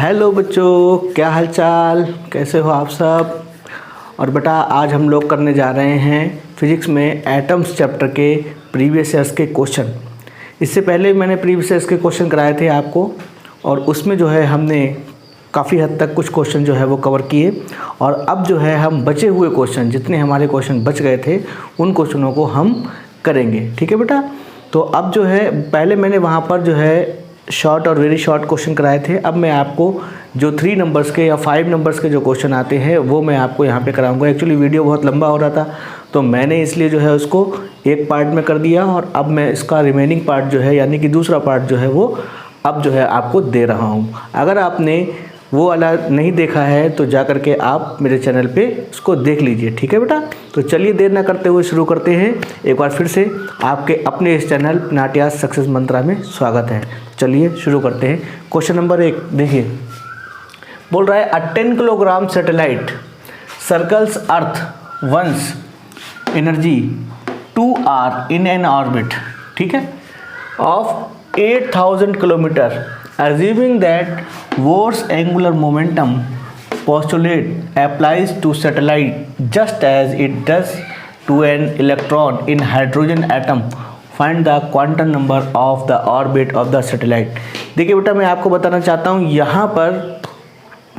Hello बच्चों, क्या हाल चाल, कैसे हो आप सब। और बेटा आज हम लोग करने जा रहे हैं फिजिक्स में एटम्स चैप्टर के प्रीवियस ईयर्स के क्वेश्चन। इससे पहले मैंने प्रीवियस ईयर्स के क्वेश्चन कराए थे आपको, और उसमें जो है हमने काफ़ी हद तक कुछ क्वेश्चन जो है वो कवर किए। और अब जो है हम बचे हुए क्वेश्चन, जितने हमारे क्वेश्चन बच गए थे उन क्वेश्चनों को हम करेंगे। ठीक है बेटा। तो अब जो है पहले मैंने वहाँ पर जो है शॉर्ट और वेरी शॉर्ट क्वेश्चन कराए थे। अब मैं आपको जो 3 नंबर्स के या 5 नंबर्स के जो क्वेश्चन आते हैं वो मैं आपको यहाँ पे कराऊंगा। एक्चुअली वीडियो बहुत लंबा हो रहा था तो मैंने इसलिए जो है उसको एक पार्ट में कर दिया, और अब मैं इसका रिमेनिंग पार्ट जो है यानी कि दूसरा पार्ट जो है वो अब जो है आपको दे रहा हूँ। अगर आपने वो वाला नहीं देखा है तो जा करके आप मेरे चैनल पे उसको देख लीजिए। ठीक है बेटा। तो चलिए देर ना करते हुए शुरू करते हैं। एक बार फिर से आपके अपने इस चैनल नाट्यास सक्सेस मंत्रा में स्वागत है। चलिए शुरू करते हैं। क्वेश्चन नंबर 1 देखिए, बोल रहा है a 10 kilogram satellite circles earth once एनर्जी 2R इन एन ऑर्बिट, ठीक है, of 8000 kilometre, assuming that Bohr's angular momentum postulate applies to satellite just as it does to an electron in hydrogen atom. Find the quantum number of the orbit of the satellite. देखिए बेटा, मैं आपको बताना चाहता हूँ, यहाँ पर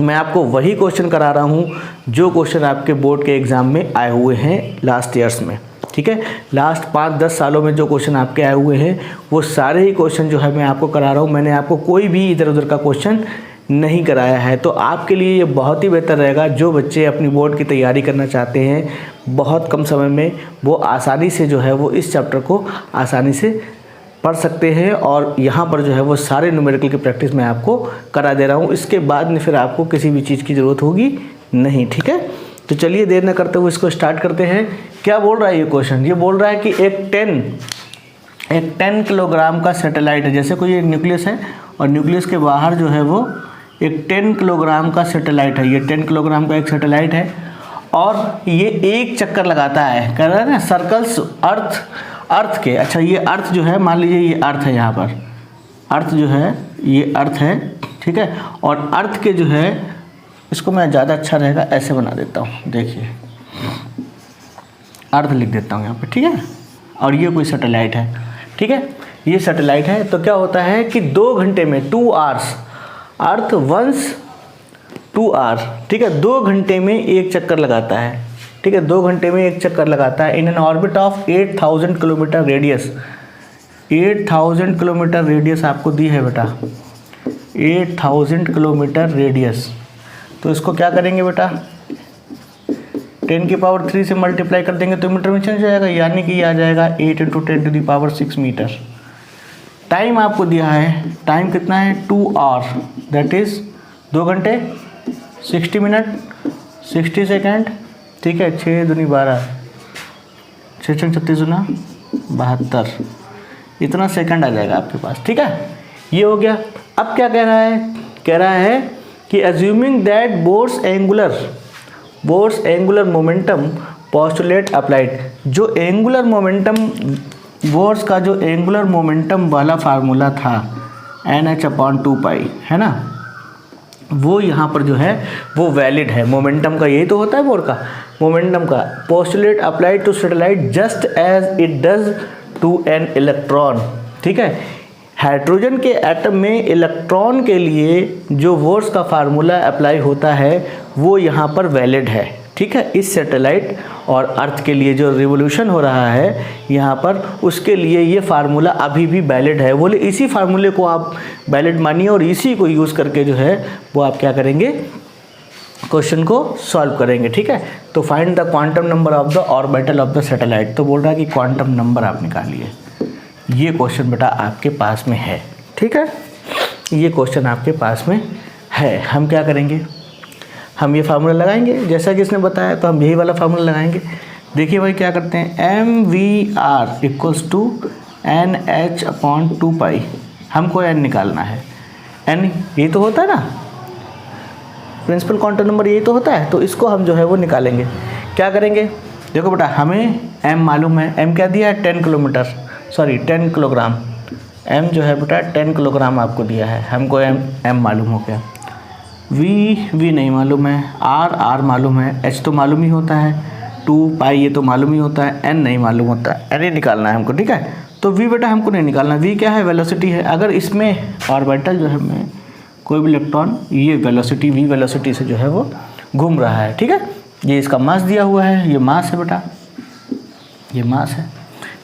मैं आपको वही क्वेश्चन करा रहा हूँ जो क्वेश्चन आपके बोर्ड के एग्ज़ाम में आए हुए हैं लास्ट ईयर्स में। ठीक है, लास्ट 5-10 सालों में जो क्वेश्चन आपके आए हुए हैं वो सारे ही क्वेश्चन जो है मैं आपको करा रहा हूँ। मैंने आपको कोई भी इधर उधर का क्वेश्चन नहीं कराया है। तो आपके लिए ये बहुत ही बेहतर रहेगा, जो बच्चे अपनी बोर्ड की तैयारी करना चाहते हैं बहुत कम समय में, वो आसानी से जो है वो इस चैप्टर को आसानी से पढ़ सकते हैं। और यहाँ पर जो है वो सारे न्यूमेरिकल की प्रैक्टिस मैं आपको करा दे रहा हूँ। इसके बाद में फिर आपको किसी भी चीज़ की ज़रूरत होगी नहीं। ठीक है, तो चलिए देर न करते हुए इसको स्टार्ट करते हैं। क्या बोल रहा है ये क्वेश्चन? ये बोल रहा है कि एक 10 किलोग्राम का सैटेलाइट है। जैसे कोई एक न्यूक्लियस है और न्यूक्लियस के बाहर जो है वो एक 10 किलोग्राम का सैटेलाइट है। ये 10 किलोग्राम का एक सैटेलाइट है और ये एक चक्कर लगाता है, कह रहा है ना, सर्कल्स अर्थ के। अच्छा, ये अर्थ जो है, मान लीजिए ये अर्थ है, यहाँ पर अर्थ जो है ये अर्थ है, ठीक है। और अर्थ के जो है, इसको मैं ज़्यादा अच्छा रहेगा ऐसे बना देता हूँ, देखिए अर्थ लिख देता हूँ यहाँ पे, ठीक है। और ये कोई सैटेलाइट है, ठीक है, ये सैटेलाइट है। तो क्या होता है कि 2 घंटे में 2 आवर्स, अर्थ वंस 2R, ठीक है, 2 घंटे में एक चक्कर लगाता है, ठीक है, 2 घंटे में एक चक्कर लगाता है इन an orbit of 8000 kilometre radius. 8000 kilometre radius आपको दी है बेटा, 8000 किलोमीटर रेडियस। तो इसको क्या करेंगे बेटा, 10 की पावर 3 से मल्टीप्लाई कर देंगे तो मीटर में चेंज हो जाएगा, यानी कि ये आ जाएगा 8 × 10⁻6 मीटर। टाइम आपको दिया है, टाइम कितना है 2R, दैट इज़ 2 घंटे 60 मिनट 60 सेकेंड, ठीक है। 6 दूनी 12, 6 × 36 दूना 72, इतना सेकंड आ जाएगा आपके पास, ठीक है। ये हो गया। अब क्या कह रहा है? कह रहा है कि assuming that Bohr's angular momentum postulate applied. जो एंगुलर मोमेंटम, बोर्स का जो एंगुलर मोमेंटम वाला फार्मूला था NH/2π, है ना, वो यहाँ पर जो है वो वैलिड है। मोमेंटम का यही तो होता है, बोर्ड का मोमेंटम का। Postulate applied to satellite just as it does to an electron, ठीक है। हाइड्रोजन के एटम में इलेक्ट्रॉन के लिए जो बोर्स का फार्मूला अप्लाई होता है वो यहाँ पर वैलिड है, ठीक है। इस सैटेलाइट और अर्थ के लिए जो रिवोल्यूशन हो रहा है यहाँ पर, उसके लिए ये फार्मूला अभी भी वैलिड है। बोले इसी फार्मूले को आप वैलिड मानिए और इसी को यूज़ करके जो है वो आप क्या करेंगे, क्वेश्चन को सॉल्व करेंगे, ठीक है। तो find the quantum number of the orbital of the satellite. तो बोल रहा है कि क्वांटम नंबर आप निकालिए। ये क्वेश्चन बेटा आपके पास में है, ठीक है, ये क्वेश्चन आपके पास में है। हम क्या करेंगे, हम ये फार्मूला लगाएंगे जैसा कि इसने बताया, तो हम यही वाला फार्मूला लगाएंगे। देखिए भाई क्या करते हैं, mvr = NH/2π। हमको n निकालना है, n यही तो होता है ना, प्रिंसिपल क्वांटम नंबर यही तो होता है। तो इसको हम जो है वो निकालेंगे। क्या करेंगे, देखो बेटा, हमें m मालूम है, m क्या दिया है 10 किलोमीटर, सॉरी 10 किलोग्राम। m जो है बेटा 10 किलोग्राम आपको दिया है, हमको m मालूम हो गया। वी नहीं मालूम है, आर मालूम है, एच तो मालूम ही होता है, 2 पाई ये तो मालूम ही होता है, एन नहीं मालूम होता है, एन ही निकालना है हमको, ठीक है। तो वी बेटा हमको नहीं निकालना, वी क्या है, वेलोसिटी है। अगर इसमें ऑर्बिटल जो है में कोई भी इलेक्ट्रॉन ये वेलोसिटी वी वेलोसिटी से जो है वो घूम रहा है, ठीक है। ये इसका मास दिया हुआ है, ये मास है बेटा, ये मास है,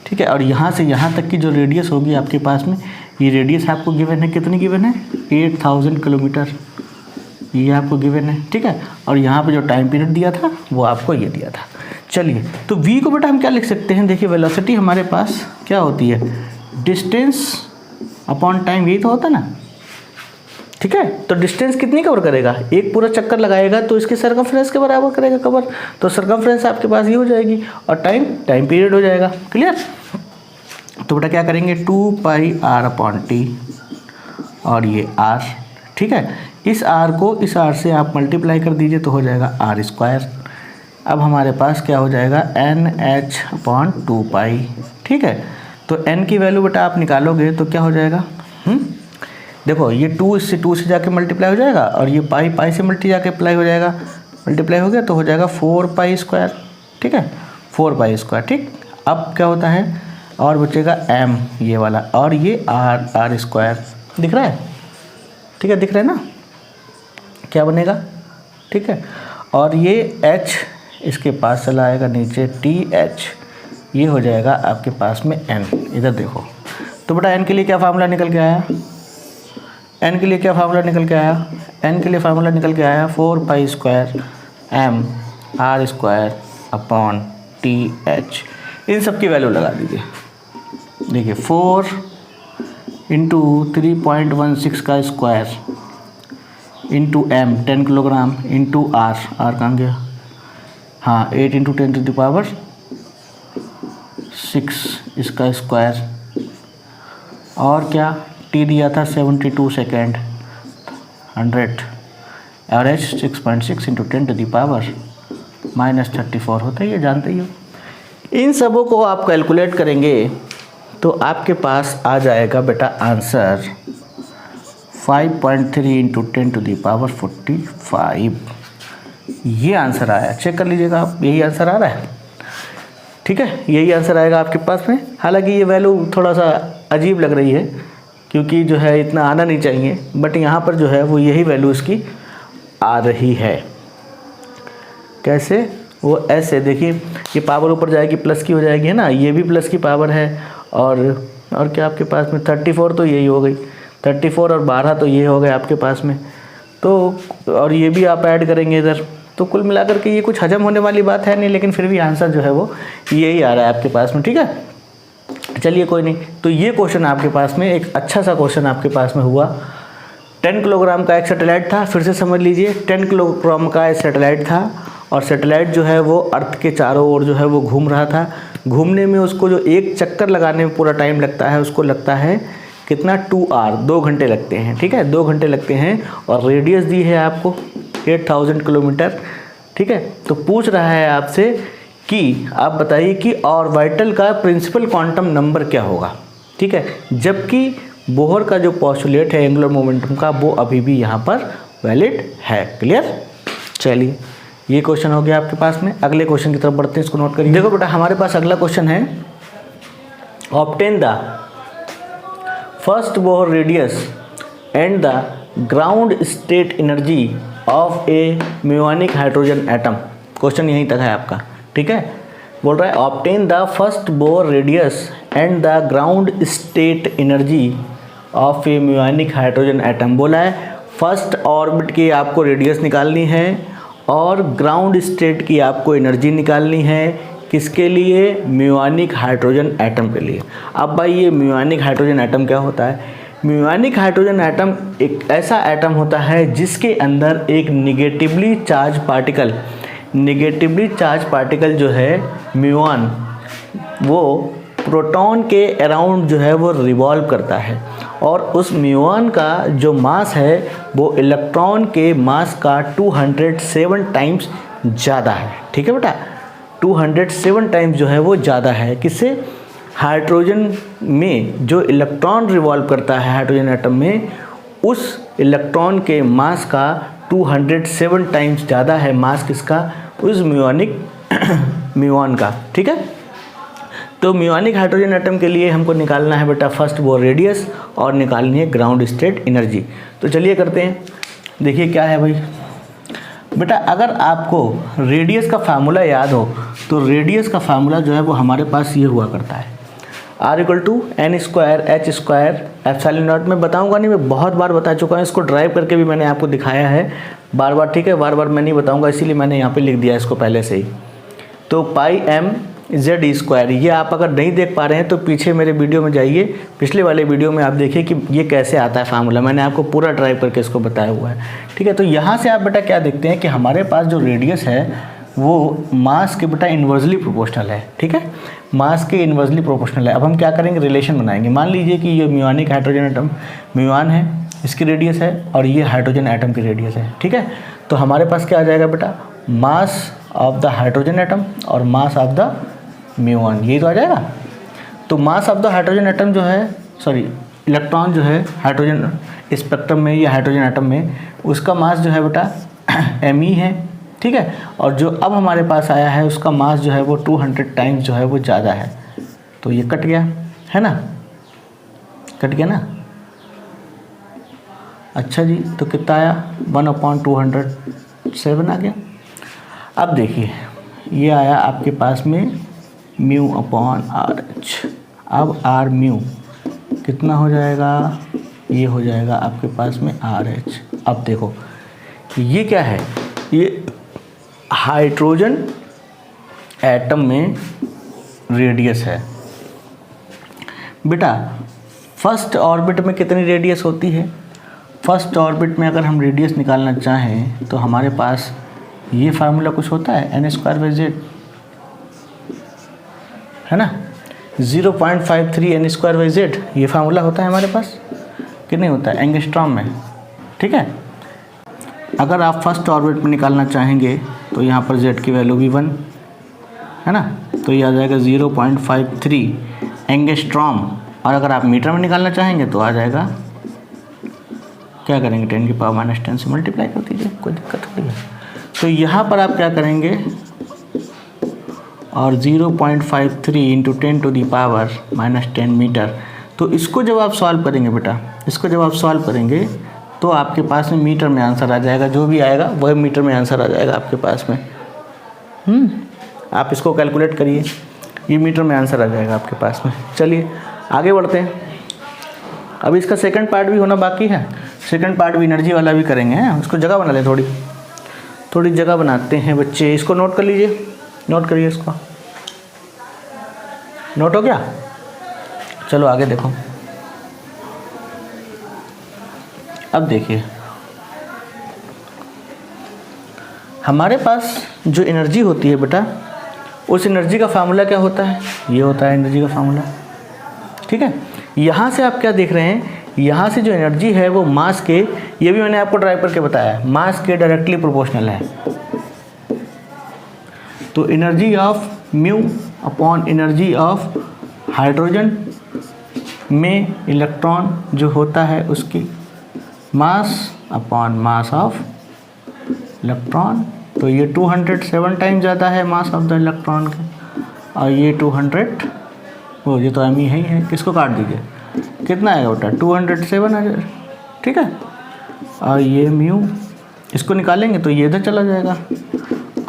ठीक है। और यहाँ से यहाँ तक की जो रेडियस होगी आपके पास में, ये रेडियस आपको गिवन है, कितनी गिवन है, 8000 किलोमीटर, ये आपको गिवन है, ठीक है। और यहाँ पे जो टाइम पीरियड दिया था वो आपको ये दिया था। चलिए, तो v को बेटा हम क्या लिख सकते हैं, देखिए वेलोसिटी हमारे पास क्या होती है, डिस्टेंस अपॉन टाइम, यही तो होता है ना, ठीक है। तो डिस्टेंस कितनी कवर करेगा, एक पूरा चक्कर लगाएगा तो इसके सर्कमफ्रेंस के बराबर करेगा कवर, तो सर्कमफ्रेंस आपके पास ये हो जाएगी, और टाइम पीरियड हो जाएगा, क्लियर। तो बेटा क्या करेंगे, 2 पाई आर अपॉन टी, और ये आर, ठीक है। इस आर को इस आर से आप मल्टीप्लाई कर दीजिए तो हो जाएगा आर स्क्वायर। अब हमारे पास क्या हो जाएगा, एन एच अपॉन 2 पाई, ठीक है। तो एन की वैल्यू बेटा आप निकालोगे तो क्या हो जाएगा, देखो ये 2 इससे 2 से जाके मल्टीप्लाई हो जाएगा, और ये पाई से मल्टीप्लाई हो जाएगा, मल्टीप्लाई हो गया तो हो जाएगा 4 पाई स्क्वायर, ठीक है, 4 पाई स्क्वायर, ठीक। अब क्या होता है, और बचेगा एम ये वाला, और ये आर स्क्वायर, दिख रहा है, ठीक है, दिख रहा है ना, क्या बनेगा, ठीक है। और ये एच इसके पास चला आएगा नीचे, टी एच, ये हो जाएगा आपके पास में एन, इधर देखो। तो बेटा एन के लिए क्या फार्मूला निकल के आया, एन के लिए क्या फार्मूला निकल के आया, एन के लिए फार्मूला निकल के आया 4 pi square m r square upon t h. इन सब की वैल्यू लगा दीजिए, देखिए 4 इंटू 3.16 का square into M 10 kilogram into R कहाँ गया, हाँ 8 इंटू 10 टू द पावर 6 इसका स्क्वायर, और क्या टी दिया था 72 सेकेंड 100, और H 6.6 into 10 to the power -34 होता है, ये जानते ही हो। इन सबों को आप कैलकुलेट करेंगे तो आपके पास आ जाएगा बेटा answer 5.3 into 10 to the power 45, ये आंसर आया, चेक कर लीजिएगा आप, यही आंसर आ रहा है, ठीक है, यही आंसर आएगा आपके पास में। हालांकि ये वैल्यू थोड़ा सा अजीब लग रही है, क्योंकि जो है इतना आना नहीं चाहिए, बट यहाँ पर जो है वो यही वैल्यू इसकी आ रही है। कैसे, वो ऐसे देखिए, ये पावर ऊपर जाएगी प्लस की हो जाएगी, है ना, ये भी प्लस की पावर है, और क्या आपके पास में 34 तो यही हो गई, 34 और 12 तो ये हो गए आपके पास में, तो और ये भी आप ऐड करेंगे इधर, तो कुल मिलाकर के ये कुछ हजम होने वाली बात है नहीं, लेकिन फिर भी आंसर जो है वो यही आ रहा है आपके पास में, ठीक है। चलिए कोई नहीं, तो ये क्वेश्चन आपके पास में एक अच्छा सा क्वेश्चन आपके पास में हुआ। 10 किलोग्राम का एक सैटेलाइट था, फिर से समझ लीजिए, 10 किलोग्राम का एक सैटेलाइट था, और सैटेलाइट जो है वो अर्थ के चारों ओर जो है वो घूम रहा था। घूमने में उसको जो एक चक्कर लगाने में पूरा टाइम लगता है, उसको लगता है कितना, 2 आवर, 2 घंटे लगते हैं, ठीक है, 2 घंटे लगते हैं, और रेडियस दी है आपको 8000 किलोमीटर, ठीक है। तो पूछ रहा है आपसे कि आप बताइए कि ऑर्बिटल का प्रिंसिपल क्वांटम नंबर क्या होगा, ठीक है, जबकि बोहर का जो पोस्टुलेट है एंगुलर मोमेंटम का, वो अभी भी यहाँ पर वैलिड है, क्लियर। चलिए, ये क्वेश्चन हो गया आपके पास में। अगले क्वेश्चन की तरफ बढ़ते हैं, इसको नोट करिए। देखो बेटा, हमारे पास अगला क्वेश्चन है, obtain the first Bohr radius and the ground state energy of A Munich hydrogen atom. Question यहीं तक है आपका, ठीक है। बोल रहा है obtain the first Bohr radius and the ground state energy of A Munich hydrogen atom. बोला है फर्स्ट ऑर्बिट की आपको रेडियस निकालनी है, और ग्राउंड स्टेट की आपको एनर्जी निकालनी है, किसके लिए, म्यूनिक हाइड्रोजन एटम के लिए। अब भाई ये म्यूनिक हाइड्रोजन एटम क्या होता है, म्यूनिक हाइड्रोजन एटम एक ऐसा एटम होता है जिसके अंदर एक निगेटिवली चार्ज पार्टिकल जो है म्यूऑन, वो प्रोटॉन के अराउंड जो है वो रिवॉल्व करता है, और उस म्यूऑन का जो मास है वो इलेक्ट्रॉन के मास का 207 टाइम्स ज़्यादा है, ठीक है बेटा, 207 टाइम्स जो है वो ज़्यादा है, किससे, हाइड्रोजन में जो इलेक्ट्रॉन रिवॉल्व करता है हाइड्रोजन एटम में, उस इलेक्ट्रॉन के मास का 207 टाइम्स ज़्यादा है मास किसका, उस म्यूऑन का। ठीक है, तो म्यूऑनिक हाइड्रोजन एटम के लिए हमको निकालना है बेटा फर्स्ट वो रेडियस और निकालनी है ग्राउंड स्टेट एनर्जी। तो चलिए करते हैं। देखिए क्या है भाई बेटा, अगर आपको रेडियस का फार्मूला याद हो तो रेडियस का फार्मूला जो है वो हमारे पास ये हुआ करता है R=n²h²ε0। मैं बताऊंगा नहीं, मैं बहुत बार बता चुका हूँ, इसको ड्राइव करके भी मैंने आपको दिखाया है बार बार। ठीक है, बार बार मैं नहीं बताऊंगा, इसीलिए मैंने यहाँ पे लिख दिया इसको पहले से ही। तो πmz², ये आप अगर नहीं देख पा रहे हैं तो पीछे मेरे वीडियो में जाइए, पिछले वाले वीडियो में आप देखिए कि ये कैसे आता है फार्मूला, मैंने आपको पूरा ड्राइव करके इसको बताया हुआ है। ठीक है, तो यहाँ से आप बेटा क्या देखते हैं कि हमारे पास जो रेडियस है वो मास के बेटा इन्वर्सली प्रोपोर्शनल है। ठीक है, मास के इन्वर्सली प्रोपोर्शनल है। अब हम क्या करेंगे, रिलेशन बनाएंगे। मान लीजिए कि ये म्यूऑनिक हाइड्रोजन एटम म्यूऑन है, इसकी रेडियस है, और ये हाइड्रोजन एटम की रेडियस है। ठीक है, तो हमारे पास क्या आ जाएगा बेटा, mass of the hydrogen atom और मास ऑफ द म्यूऑन, ये तो आ जाएगा। तो mass of the hydrogen atom जो है, सॉरी इलेक्ट्रॉन जो है हाइड्रोजन स्पेक्ट्रम में या हाइड्रोजन एटम में, उसका मास जो है बेटा me है। ठीक है, और जो अब हमारे पास आया है उसका मास जो है वो 200 टाइम्स जो है वो ज़्यादा है। तो ये कट गया है ना, कट गया ना। अच्छा जी, तो कितना आया, 1/207 आ गया। अब देखिए ये आया आपके पास में μ/RH। अब r म्यू कितना हो जाएगा, ये हो जाएगा आपके पास में RH। अब देखो ये क्या है, ये हाइड्रोजन एटम में रेडियस है बेटा। फर्स्ट ऑर्बिट में कितनी रेडियस होती है, फर्स्ट ऑर्बिट में अगर हम रेडियस निकालना चाहें तो हमारे पास ये फार्मूला कुछ होता है n²/z, है ना, 0.53 n²/z, ये फार्मूला होता है हमारे पास कि नहीं होता है एंगस्ट्रॉम में। ठीक है, अगर आप फर्स्ट ऑर्बिट में निकालना चाहेंगे तो यहाँ पर z की वैल्यू भी 1 है ना, तो ये आ जाएगा 0.53 एंगस्ट्रॉम। और अगर आप मीटर में निकालना चाहेंगे तो आ जाएगा, क्या करेंगे, 10⁻⁻10 से मल्टीप्लाई कर दीजिए, कोई दिक्कत थोड़ी है। तो यहाँ पर आप क्या करेंगे, और 0.53 × 10⁻⁻10 मीटर। तो इसको जब आप सॉल्व करेंगे बेटा, इसको जब आप सॉल्व करेंगे तो आपके पास में मीटर में आंसर आ जाएगा, जो भी आएगा वह मीटर में आंसर आ जाएगा आपके पास में। आप इसको कैलकुलेट करिए, ये मीटर में आंसर आ जाएगा आपके पास में। चलिए आगे बढ़ते हैं। अब इसका सेकंड पार्ट भी होना बाकी है, सेकंड पार्ट भी एनर्जी वाला भी करेंगे हैं। उसको जगह बना लें, थोड़ी जगह बनाते हैं बच्चे। इसको नोट कर लीजिए, नोट करिए इसको, नोट हो गया। चलो आगे देखो। अब देखिए हमारे पास जो एनर्जी होती है बेटा, उस एनर्जी का फार्मूला क्या होता है, ये होता है एनर्जी का फार्मूला। ठीक है, यहाँ से आप क्या देख रहे हैं, यहाँ से जो एनर्जी है वो मास के, ये भी मैंने आपको ड्राइव करके बताया है, मास के डायरेक्टली प्रोपोर्शनल है। तो एनर्जी ऑफ μ/एनर्जी ऑफ हाइड्रोजन में इलेक्ट्रॉन जो होता है उसकी मास ऑफ इलेक्ट्रॉन। तो ये 207 टाइम ज़्यादा है मास ऑफ द इलेक्ट्रॉन के, और ये 200, वो ये तो me ही है, किसको काट दीजिए, कितना आएगा बेटा, 207 आ जाएगा। ठीक है, और ये म्यू, इसको निकालेंगे तो ये इधर चला जाएगा।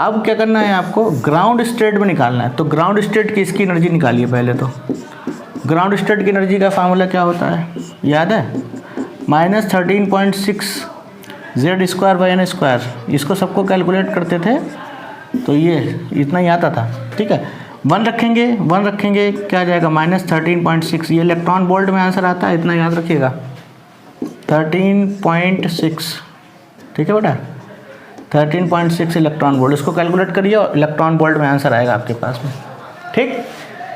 अब क्या करना है आपको, ग्राउंड स्टेट में निकालना है। तो ग्राउंड स्टेट की इसकी एनर्जी निकालिए पहले। तो ग्राउंड स्टेट की एनर्जी का फार्मूला क्या होता है, याद है, -13.6 z²/n²। इसको सबको कैलकुलेट करते थे तो ये इतना ही आता था। ठीक है, 1 रखेंगे क्या आ जाएगा, -13.6। ये इलेक्ट्रॉन वोल्ट में आंसर आता है, इतना याद रखिएगा, 13.6। ठीक है बेटा, 13.6 इलेक्ट्रॉन वोल्ट, इसको कैलकुलेट करिए और इलेक्ट्रॉन वोल्ट में आंसर आएगा आपके पास में। ठीक,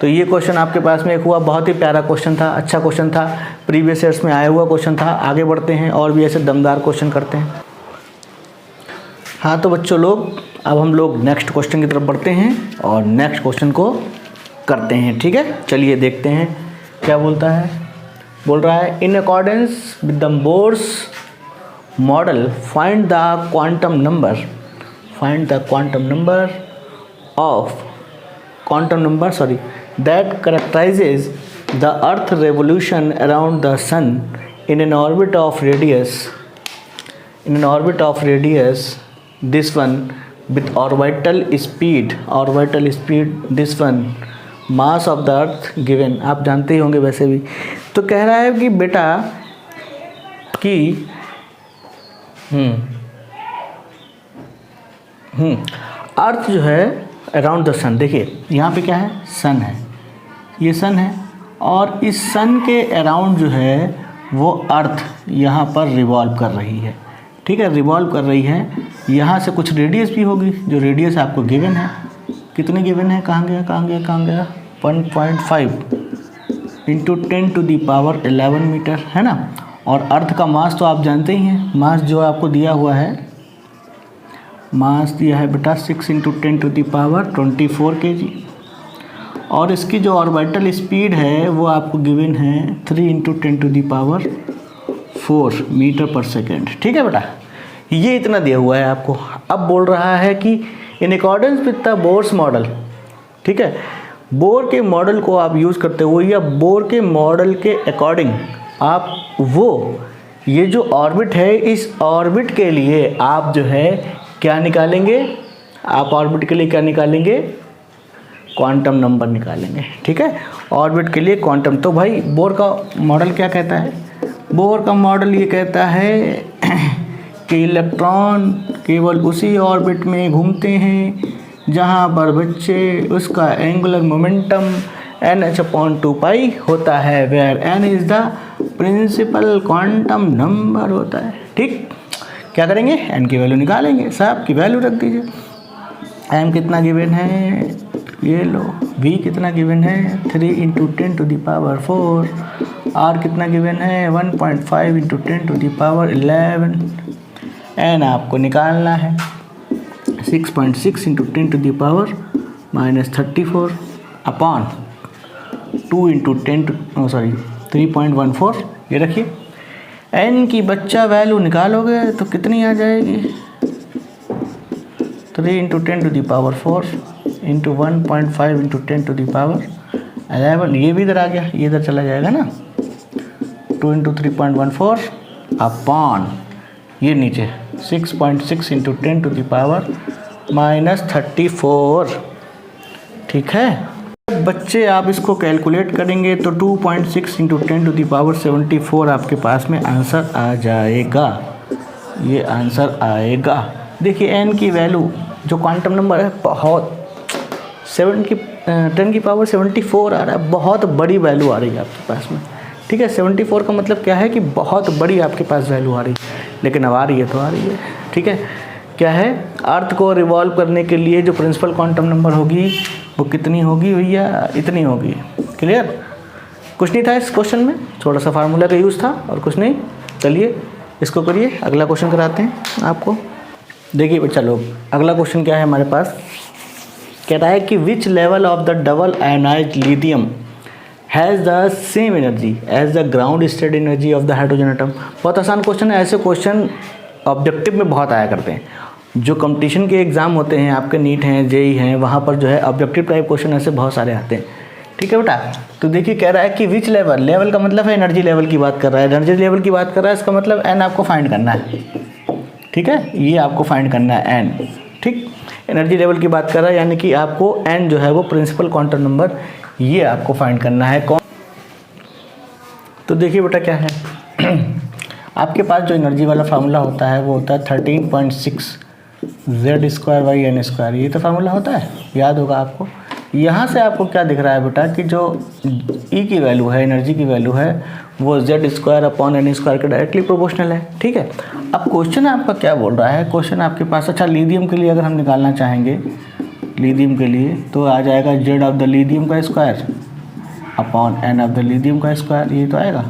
तो ये क्वेश्चन आपके पास में एक हुआ, बहुत ही प्यारा क्वेश्चन था, अच्छा क्वेश्चन था, प्रीवियस ईयर्स में आया हुआ क्वेश्चन था। आगे बढ़ते हैं और भी ऐसे दमदार क्वेश्चन करते हैं। हाँ तो बच्चों लोग, अब हम लोग नेक्स्ट क्वेश्चन की तरफ बढ़ते हैं और नेक्स्ट क्वेश्चन को करते हैं। ठीक है, चलिए देखते हैं क्या बोलता है। बोल रहा है in accordance with the Bohr's model find the quantum number that characterizes the earth revolution around the sun in an orbit of radius this one with orbital speed this one mass of the earth given, आप जानते ही होंगे वैसे भी। तो कह रहा है कि बेटा कि अर्थ जो है अराउंड द सन, देखिए यहाँ पे क्या है, सन है, ये सन है, और इस सन के अराउंड जो है वो अर्थ यहाँ पर रिवॉल्व कर रही है, ठीक है, रिवॉल्व कर रही है। यहाँ से कुछ रेडियस भी होगी, जो रेडियस आपको गिवन है, कितने गिवन है, कहाँ गया 1.5 इंटू 10⁻11 मीटर है ना। और अर्थ का मास तो आप जानते ही हैं, मास जो आपको दिया हुआ है, मास दिया है बेटा 6 इंटू 10⁻24 kg, और इसकी जो ऑर्बिटल स्पीड है वो आपको गिवन है 3 इंटू 10⁻4 मीटर पर सेकेंड, ठीक है बेटा, ये इतना दिया हुआ है आपको। अब बोल रहा है कि in accordance with the Bohr's model, ठीक है, बोर के मॉडल को आप यूज़ करते हो, या बोर के मॉडल के अकॉर्डिंग आप वो ये जो ऑर्बिट है, इस ऑर्बिट के लिए आप जो है क्या निकालेंगे, आप ऑर्बिट के लिए क्या निकालेंगे, क्वांटम नंबर निकालेंगे, ठीक है, ऑर्बिट के लिए क्वांटम। तो भाई बोर का मॉडल क्या कहता है, बोर का मॉडल ये कहता है कि इलेक्ट्रॉन केवल उसी ऑर्बिट में घूमते हैं जहाँ पर बच्चे उसका एंगुलर मोमेंटम nh/2π होता है, where n is the principal quantum number होता है, ठीक। क्या करेंगे, n की वैल्यू निकालेंगे, साहब की वैल्यू रख दीजिए, m कितना गिवन है, ये लो, v कितना गिवन है 3 इंटू 10⁻4, r कितना गिवन है 1.5 इंटू 10⁻11, n आपको निकालना है 6.6 इंटू 10⁻34 अपॉन 2 इंटू 3.14, ये रखिए। n की बच्चा वैल्यू निकालोगे तो कितनी आ जाएगी, 3 इंटू 10⁻4 इंटू 1.5 इंटू 10⁻11, ये भी इधर आ गया, ये इधर चला जाएगा ना, 2 इंटू 3.14 अपॉन ये नीचे 6.6 इंटू 10⁻34, ठीक है। बच्चे आप इसको कैलकुलेट करेंगे तो 2.6 इंटू 10⁻74 आपके पास में आंसर आ जाएगा, ये आंसर आएगा। देखिए n की वैल्यू जो क्वांटम नंबर है बहुत 10⁻74 आ रहा है, बहुत बड़ी वैल्यू आ रही है आपके पास में, ठीक है। 74 का मतलब क्या है कि बहुत बड़ी आपके पास वैल्यू आ रही है, लेकिन अब आ रही है तो आ रही है, ठीक है। क्या है, अर्थ को रिवॉल्व करने के लिए जो प्रिंसिपल क्वांटम नंबर होगी वो कितनी होगी भैया, इतनी होगी, क्लियर। कुछ नहीं था इस क्वेश्चन में, थोड़ा सा फार्मूला का यूज़ था और कुछ नहीं। चलिए इसको करिए, अगला क्वेश्चन कराते हैं आपको। देखिए बच्चा लोग, अगला क्वेश्चन क्या है हमारे पास, कह रहा है कि which level of the double ionised lithium has the same energy as the ground state energy of the hydrogen atom. बहुत आसान क्वेश्चन है, ऐसे क्वेश्चन ऑब्जेक्टिव में बहुत आया करते हैं। जो कंपटीशन के एग्ज़ाम होते हैं, आपके नीट हैं, जेई हैं, वहाँ पर जो है ऑब्जेक्टिव टाइप क्वेश्चन ऐसे बहुत सारे आते हैं, ठीक है बेटा। तो देखिए कह रहा है कि विच लेवल, लेवल का मतलब है एनर्जी लेवल की बात कर रहा है, एनर्जी लेवल की बात कर रहा है, इसका मतलब एन आपको फाइंड करना है, ठीक है, ये आपको फाइंड करना है एन, ठीक। एनर्जी लेवल की बात कर रहा है, यानी कि आपको एन जो है वो प्रिंसिपल क्वांटम नंबर, ये आपको फाइंड करना है। कौन, तो देखिए बेटा क्या है आपके पास जो एनर्जी वाला फार्मूला होता है वो होता है 13.6 Z²/n², ये तो फार्मूला होता है, याद होगा आपको। यहाँ से आपको क्या दिख रहा है बेटा कि जो E की वैल्यू है, एनर्जी की वैल्यू है, वो Z²/n² के डायरेक्टली प्रोपोर्शनल है, ठीक है। अब क्वेश्चन आपका क्या बोल रहा है, क्वेश्चन आपके पास, अच्छा लिथियम के लिए अगर हम निकालना चाहेंगे, लिथियम के लिए तो आ जाएगा Z ऑफ द लिथियम का square upon N of the lithium का स्क्वायर, ये तो आएगा।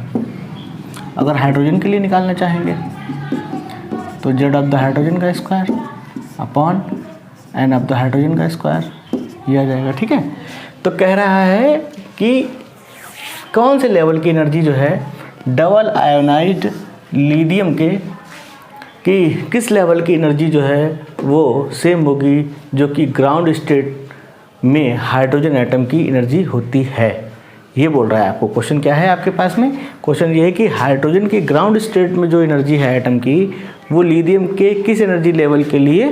अगर हाइड्रोजन के लिए निकालना चाहेंगे तो Z ऑफ द हाइड्रोजन का square upon N of the hydrogen का स्क्वायर, ये आ जाएगा, ठीक है। तो कह रहा है कि कौन से लेवल की एनर्जी जो है डबल आयोनाइज्ड लिथियम के कि किस लेवल की एनर्जी जो है वो सेम होगी जो कि ग्राउंड स्टेट में हाइड्रोजन एटम की एनर्जी होती है, ये बोल रहा है आपको। क्वेश्चन क्या है आपके पास में? क्वेश्चन ये है कि हाइड्रोजन की ग्राउंड स्टेट में जो एनर्जी है एटम की वो लिथियम के किस एनर्जी लेवल के लिए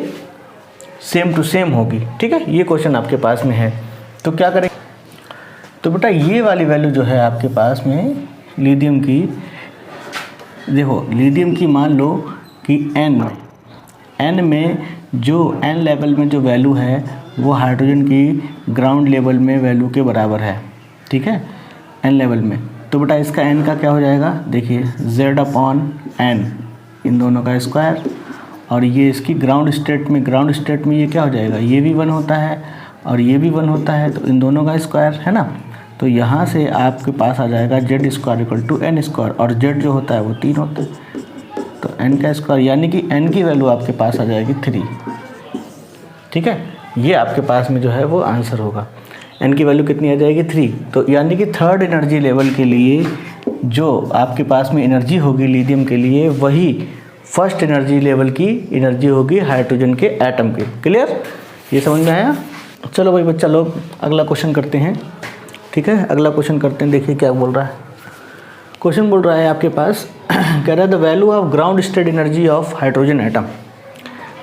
सेम टू सेम होगी। ठीक है, ये क्वेश्चन आपके पास में है। तो क्या करें? तो बेटा ये वाली वैल्यू जो है आपके पास में लिथियम की, देखो लिथियम की मान लो कि n में जो n लेवल में जो वैल्यू है वो हाइड्रोजन की ग्राउंड लेवल में वैल्यू के बराबर है। ठीक है, n लेवल में। तो बेटा इसका n का क्या हो जाएगा? देखिए z/n, इन दोनों का स्क्वायर, और ये इसकी ग्राउंड स्टेट में ये क्या हो जाएगा? ये भी 1 होता है और ये भी 1 होता है, तो इन दोनों का स्क्वायर है ना। तो यहाँ से आपके पास आ जाएगा z² = n², और z जो होता है वो 3 होता है, तो n का स्क्वायर, यानी कि n की वैल्यू आपके पास आ जाएगी 3। ठीक है, ये आपके पास में जो है वो आंसर होगा। n की वैल्यू कितनी आ जाएगी? 3। तो यानी कि थर्ड एनर्जी लेवल के लिए जो आपके पास में एनर्जी होगी लिथियम के लिए वही फर्स्ट एनर्जी लेवल की एनर्जी होगी हाइड्रोजन के एटम की। क्लियर? ये समझ में आया? चलो भाई बच्चा लोग अगला क्वेश्चन करते हैं। ठीक है, अगला क्वेश्चन करते हैं। देखिए क्या बोल रहा है। क्वेश्चन बोल रहा है आपके पास, कह रहा है the value of ground state energy of hydrogen atom,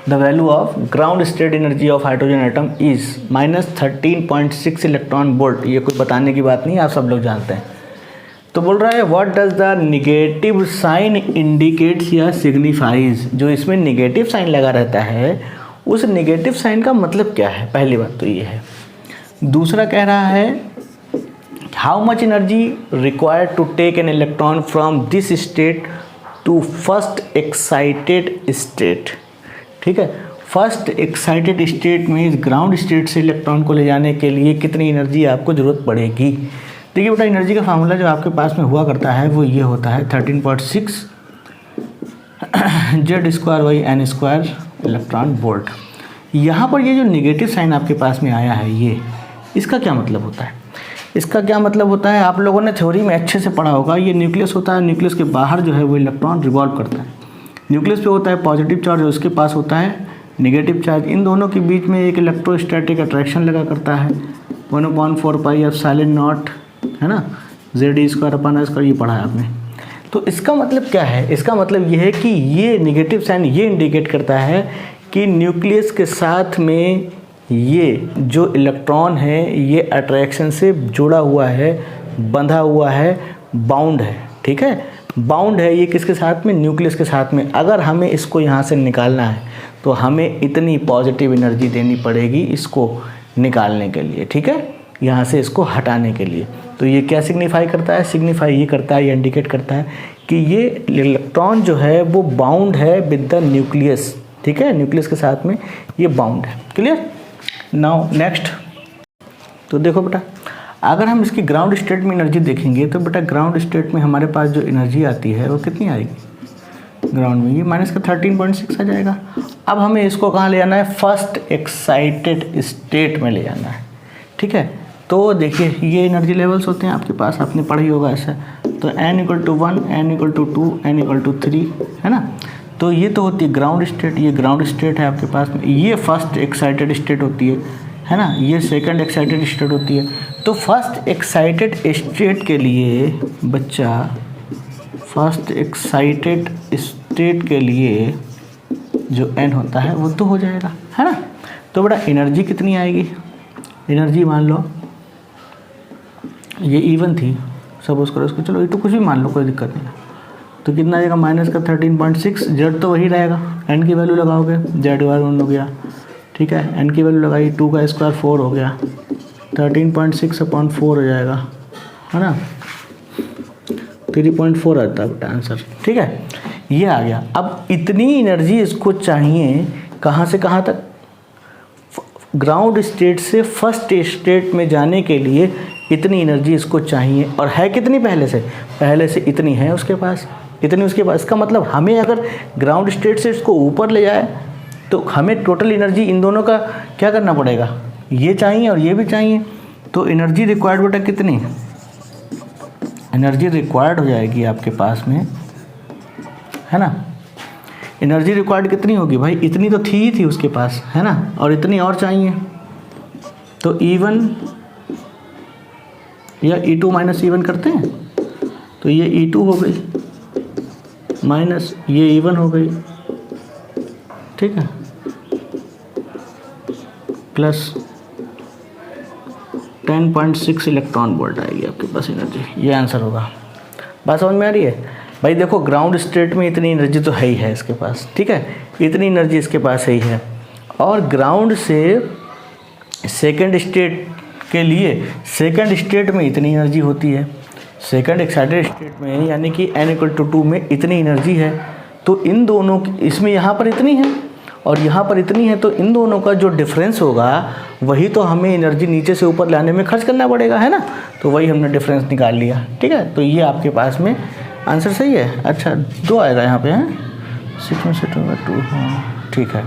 the value of ground state energy of hydrogen atom is -13.6 electron volt. ये कोई बताने की बात नहीं, आप सब लोग जानते हैं। तो बोल रहा है what does the negative sign indicates या सिग्निफाइज। जो इसमें निगेटिव साइन लगा रहता है उस निगेटिव साइन का मतलब क्या है? पहली बात तो ये है। दूसरा कह रहा है how much energy required to take an electron from this state to first excited state. ठीक है, फर्स्ट एक्साइटेड स्टेट में इस ग्राउंड स्टेट से इलेक्ट्रॉन को ले जाने के लिए कितनी एनर्जी आपको ज़रूरत पड़ेगी? देखिए बेटा एनर्जी का फार्मूला जो आपके पास में हुआ करता है वो ये होता है 13.6 z² इलेक्ट्रॉन वोल्ट। यहाँ पर ये जो निगेटिव साइन आपके पास में आया है ये, इसका क्या मतलब होता है? इसका क्या मतलब होता है? आप लोगों ने थ्योरी में अच्छे से पढ़ा होगा। ये न्यूक्लियस होता है, न्यूक्लियस के बाहर जो है वो इलेक्ट्रॉन रिवॉल्व करता है। न्यूक्लियस पे होता है पॉजिटिव चार्ज और उसके पास होता है नेगेटिव चार्ज। इन दोनों के बीच में एक इलेक्ट्रोस्टैटिक अट्रैक्शन लगा करता है 1/4πε0, है ना, z²/r²। ये पढ़ा है आपने। तो इसका मतलब क्या है? इसका मतलब ये है कि ये निगेटिव साइन ये इंडिकेट करता है कि न्यूक्लियस के साथ में ये जो इलेक्ट्रॉन है ये अट्रैक्शन से जुड़ा हुआ है, बंधा हुआ है, बाउंड है। ठीक है, बाउंड है ये किसके साथ में? न्यूक्लियस के साथ में। अगर हमें इसको यहाँ से निकालना है तो हमें इतनी पॉजिटिव एनर्जी देनी पड़ेगी इसको निकालने के लिए। ठीक है, यहाँ से इसको हटाने के लिए। तो ये क्या सिग्निफाई करता है? सिग्निफाई ये करता है, ये इंडिकेट करता है कि ये इलेक्ट्रॉन जो है वो बाउंड है विद द न्यूक्लियस। ठीक है, न्यूक्लियस के साथ में ये बाउंड है। क्लियर? Now next. तो देखो बेटा अगर हम इसकी ग्राउंड स्टेट में एनर्जी देखेंगे तो बेटा ग्राउंड स्टेट में हमारे पास जो एनर्जी आती है वो कितनी आएगी? ग्राउंड में ये -13.6 आ जाएगा। अब हमें इसको कहाँ ले जाना है? फर्स्ट एक्साइटेड स्टेट में ले जाना है। ठीक है, तो देखिए ये एनर्जी लेवल्स होते हैं आपके पास, आपने पढ़ी होगा ऐसा। तो n = 1, n = 2, n = 3, है ना। तो ये तो होती है ग्राउंड स्टेट, ये ग्राउंड स्टेट है आपके पास में। ये फर्स्ट एक्साइटेड स्टेट होती है ना, ये सेकंड एक्साइटेड स्टेट होती है। तो फर्स्ट एक्साइटेड स्टेट के लिए बच्चा, फर्स्ट एक्साइटेड स्टेट के लिए जो n होता है वो 2 हो जाएगा, है ना। तो बेटा एनर्जी कितनी आएगी? एनर्जी मान लो ये E1 थी, सपोज करो इसको, चलो E2 कुछ भी मान लो, कोई दिक्कत नहीं है। तो कितना आएगा? -13.6। z तो वही रहेगा, n की वैल्यू लगाओगे, z1 हो गया। ठीक है, n की वैल्यू लगाई, 2 का स्क्वायर 4 हो गया, 13.6/4 हो जाएगा, है ना। 3.4 आता है बेटा आंसर। ठीक है, ये आ गया। अब इतनी एनर्जी इसको चाहिए कहाँ से कहाँ तक? ग्राउंड स्टेट से फर्स्ट स्टेट में जाने के लिए इतनी एनर्जी इसको चाहिए। और है कितनी? पहले से इतनी है उसके पास, इतनी उसके पास। इसका मतलब हमें अगर ग्राउंड स्टेट से इसको ऊपर ले जाए तो हमें टोटल एनर्जी इन दोनों का क्या करना पड़ेगा? ये चाहिए और ये भी चाहिए। तो एनर्जी रिक्वायर्ड बेटा कितनी? एनर्जी रिक्वायर्ड हो जाएगी आपके पास में, है ना। एनर्जी रिक्वायर्ड कितनी होगी भाई, इतनी तो थी उसके पास, है ना, और इतनी और चाहिए, तो E1 या E2 माइनस E1 करते हैं, तो ये E2 हो गई माइनस ये E1 हो गई, ठीक है, प्लस 10.6 इलेक्ट्रॉन वोल्ट आएगी आपके पास एनर्जी। ये आंसर होगा। बात समझ में आ रही है भाई। देखो ग्राउंड स्टेट में इतनी एनर्जी तो है ही है इसके पास, ठीक है, इतनी एनर्जी इसके पास है ही है, और ग्राउंड से सेकंड स्टेट के लिए सेकंड स्टेट में इतनी एनर्जी होती है, सेकंड एक्साइटेड स्टेट में यानी कि n=2 में इतनी एनर्जी है, तो इन दोनों इसमें यहाँ पर इतनी है और यहाँ पर इतनी है, तो इन दोनों का जो डिफरेंस होगा वही तो हमें एनर्जी नीचे से ऊपर लाने में खर्च करना पड़ेगा, है ना, तो वही हमने डिफरेंस निकाल लिया, ठीक है। तो ये आपके पास में आंसर सही है। अच्छा 2 आएगा यहाँ पे, है 6 में से 2, हाँ ठीक है,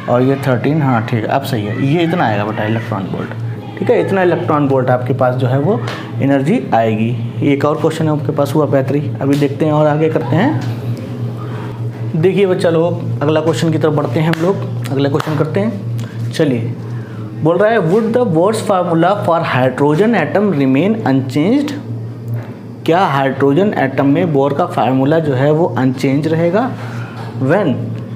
और ये 13, हाँ ठीक है, अब सही है, ये इतना आएगा बेटा इलेक्ट्रॉन वोल्ट, ठीक है, इतना इलेक्ट्रॉन वोल्ट आपके पास जो है वो एनर्जी आएगी। एक और क्वेश्चन है आपके पास हुआ 35, अभी देखते हैं और आगे करते हैं। देखिए बच्चा लोग अगला क्वेश्चन की तरफ बढ़ते हैं हम लोग, अगला क्वेश्चन करते हैं। चलिए बोल रहा है would the Bohr's formula for hydrogen atom remain unchanged. क्या हाइड्रोजन एटम में बोर का फार्मूला जो है वो अनचेंज रहेगा। When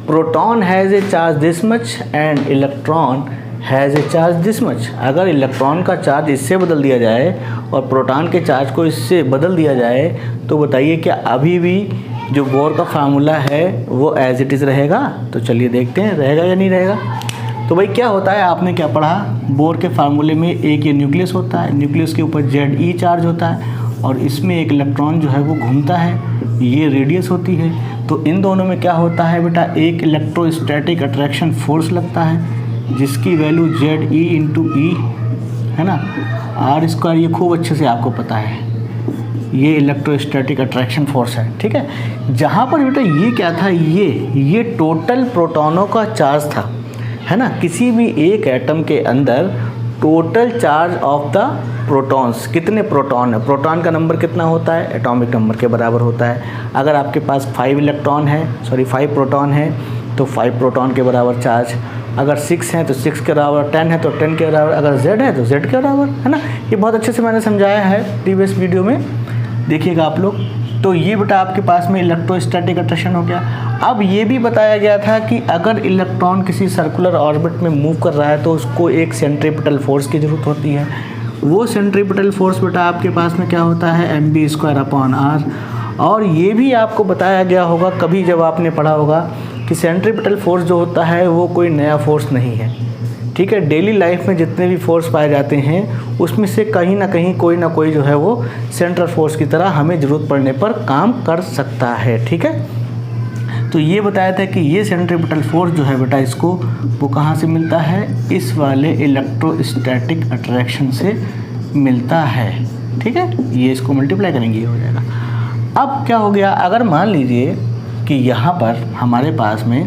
proton has a charge this much and electron has a charge this much. अगर इलेक्ट्रॉन का चार्ज इससे बदल दिया जाए और प्रोटॉन के चार्ज को इससे बदल दिया जाए, तो बताइए क्या अभी भी जो बोर का फार्मूला है वो एज इट इज़ रहेगा। तो चलिए देखते हैं रहेगा या नहीं रहेगा। तो भाई क्या होता है, आपने क्या पढ़ा, बोर के फार्मूले में एक ये न्यूक्लियस होता है, न्यूक्लियस के ऊपर Ze चार्ज होता है और इसमें एक इलेक्ट्रॉन जो है वो घूमता है, ये रेडियस होती है। तो इन दोनों में क्या होता है बेटा, एक इलेक्ट्रोस्टैटिक अट्रैक्शन फोर्स लगता है जिसकी वैल्यू Ze/E है ना, R², ये खूब अच्छे से आपको पता है, ये इलेक्ट्रोस्टैटिक अट्रैक्शन फोर्स है, ठीक है। जहाँ पर बेटा ये क्या था, ये टोटल प्रोटॉनों का चार्ज था, है ना, किसी भी एक एटम के अंदर total charge of the protons, कितने प्रोटॉन है, प्रोटॉन का नंबर कितना होता है, एटॉमिक नंबर के बराबर होता है। अगर आपके पास 5 प्रोटॉन है तो 5 प्रोटॉन के बराबर चार्ज, अगर 6 हैं तो 6 के बराबर, 10 है तो 10 के बराबर, अगर Z है तो Z के बराबर, है ना। ये बहुत अच्छे से मैंने समझाया है प्रीवियस वीडियो में, देखिएगा आप लोग। तो ये बेटा आपके पास में इलेक्ट्रोस्टैटिक अट्रैक्शन हो गया। अब ये भी बताया गया था कि अगर इलेक्ट्रॉन किसी सर्कुलर ऑर्बिट में मूव कर रहा है तो उसको एक सेंट्रीपिटल फोर्स की ज़रूरत होती है। वो सेंट्रीपिटल फोर्स बेटा आपके पास में क्या होता है, mv²/r। और ये भी आपको बताया गया होगा कभी जब आपने पढ़ा होगा कि सेंट्रीपिटल फोर्स जो होता है वो कोई नया फोर्स नहीं है, ठीक है। डेली लाइफ में जितने भी फोर्स पाए जाते हैं उसमें से कहीं ना कहीं कोई ना कोई जो है वो सेंट्रल फोर्स की तरह हमें ज़रूरत पड़ने पर काम कर सकता है, ठीक है। तो ये बताया था कि ये सेंट्रीपिटल फोर्स जो है बेटा इसको वो कहाँ से मिलता है, इस वाले इलेक्ट्रोस्टैटिक अट्रैक्शन से मिलता है, ठीक है। ये इसको मल्टीप्लाई करेंगे ये हो जाएगा। अब क्या हो गया, अगर मान लीजिए कि यहाँ पर हमारे पास में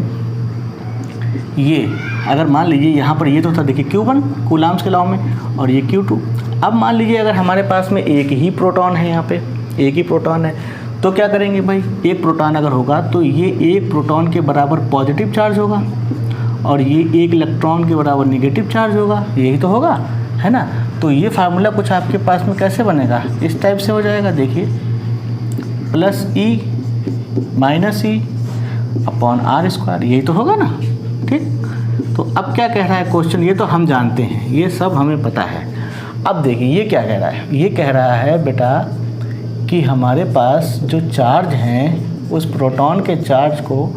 ये, अगर मान लीजिए यहाँ पर ये तो था देखिए Q1 कूलाम्स के लॉ में, और ये Q2। अब मान लीजिए अगर हमारे पास में एक ही प्रोटॉन है, यहाँ पे एक ही प्रोटॉन है, तो क्या करेंगे भाई, एक प्रोटॉन अगर होगा तो ये एक प्रोटॉन के बराबर पॉजिटिव चार्ज होगा और ये एक इलेक्ट्रॉन के बराबर नेगेटिव चार्ज होगा, यही तो होगा, है ना। तो ये फार्मूला कुछ आपके पास में कैसे बनेगा, इस टाइप से हो जाएगा, देखिए +E -E/r², यही तो होगा ना, ठीक। तो अब क्या कह रहा है क्वेश्चन, ये तो हम जानते हैं, ये सब हमें पता है। अब देखिए ये क्या कह रहा है, ये कह रहा है बेटा कि हमारे पास जो चार्ज हैं उस प्रोटॉन के चार्ज को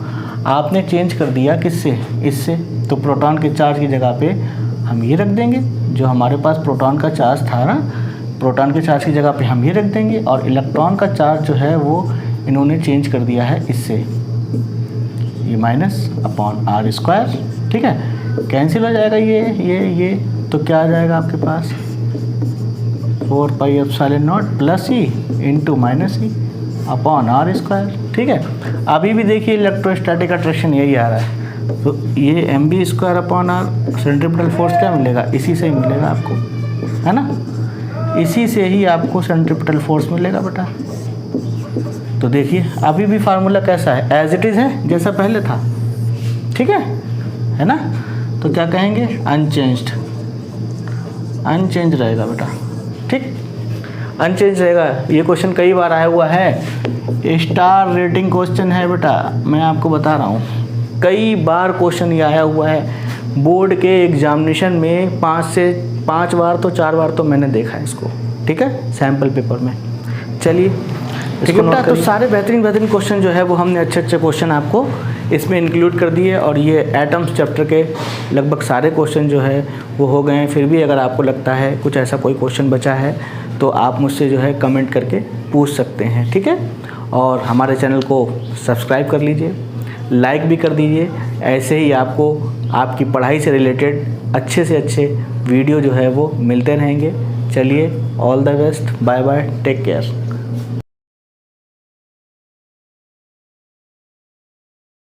आपने चेंज कर दिया किससे, इससे। तो प्रोटॉन के चार्ज की जगह पे हम ये रख देंगे, जो हमारे पास प्रोटॉन का चार्ज था ना, प्रोटॉन के चार्ज की जगह पे हम ये रख देंगे, और इलेक्ट्रॉन का चार्ज जो है वो इन्होंने चेंज कर दिया है इससे, ये -/r², ठीक है। कैंसिल हो जाएगा ये, तो क्या आ जाएगा आपके पास 4πε0 +E × -E/r², ठीक है। अभी भी देखिए इलेक्ट्रोस्टैटिक अट्रैक्शन यही आ रहा है, तो ये mv²/r सेंट्रीपिटल फोर्स क्या मिलेगा, इसी से ही मिलेगा आपको, है ना। इसी से ही आपको सेंट्रीपिटल फोर्स मिलेगा बेटा। तो देखिए अभी भी फार्मूला कैसा है, एज इट इज़ है जैसा पहले था, ठीक है ना। तो क्या कहेंगे, अनचेंज्ड, अनचेंज रहेगा बेटा, ठीक, अनचेंज रहेगा। ये क्वेश्चन कई बार आया हुआ है, स्टार रेटिंग क्वेश्चन है बेटा, मैं आपको बता रहा हूँ कई बार क्वेश्चन ये आया हुआ है बोर्ड के एग्जामिनेशन में, 5 बार तो 4 बार तो मैंने देखा है इसको, ठीक है, सैम्पल पेपर में। चलिए ठीक है बेटा, तो सारे बेहतरीन क्वेश्चन जो है वो हमने अच्छे क्वेश्चन आपको इसमें इंक्लूड कर दिए, और ये एटम्स चैप्टर के लगभग सारे क्वेश्चन जो है वो हो गए हैं। फिर भी अगर आपको लगता है कुछ ऐसा कोई क्वेश्चन बचा है तो आप मुझसे जो है कमेंट करके पूछ सकते हैं, ठीक है। और हमारे चैनल को सब्सक्राइब कर लीजिए, लाइक भी कर दीजिए, ऐसे ही आपको आपकी पढ़ाई से रिलेटेड अच्छे से अच्छे वीडियो जो है वो मिलते रहेंगे। चलिए, all the best, bye bye, take care.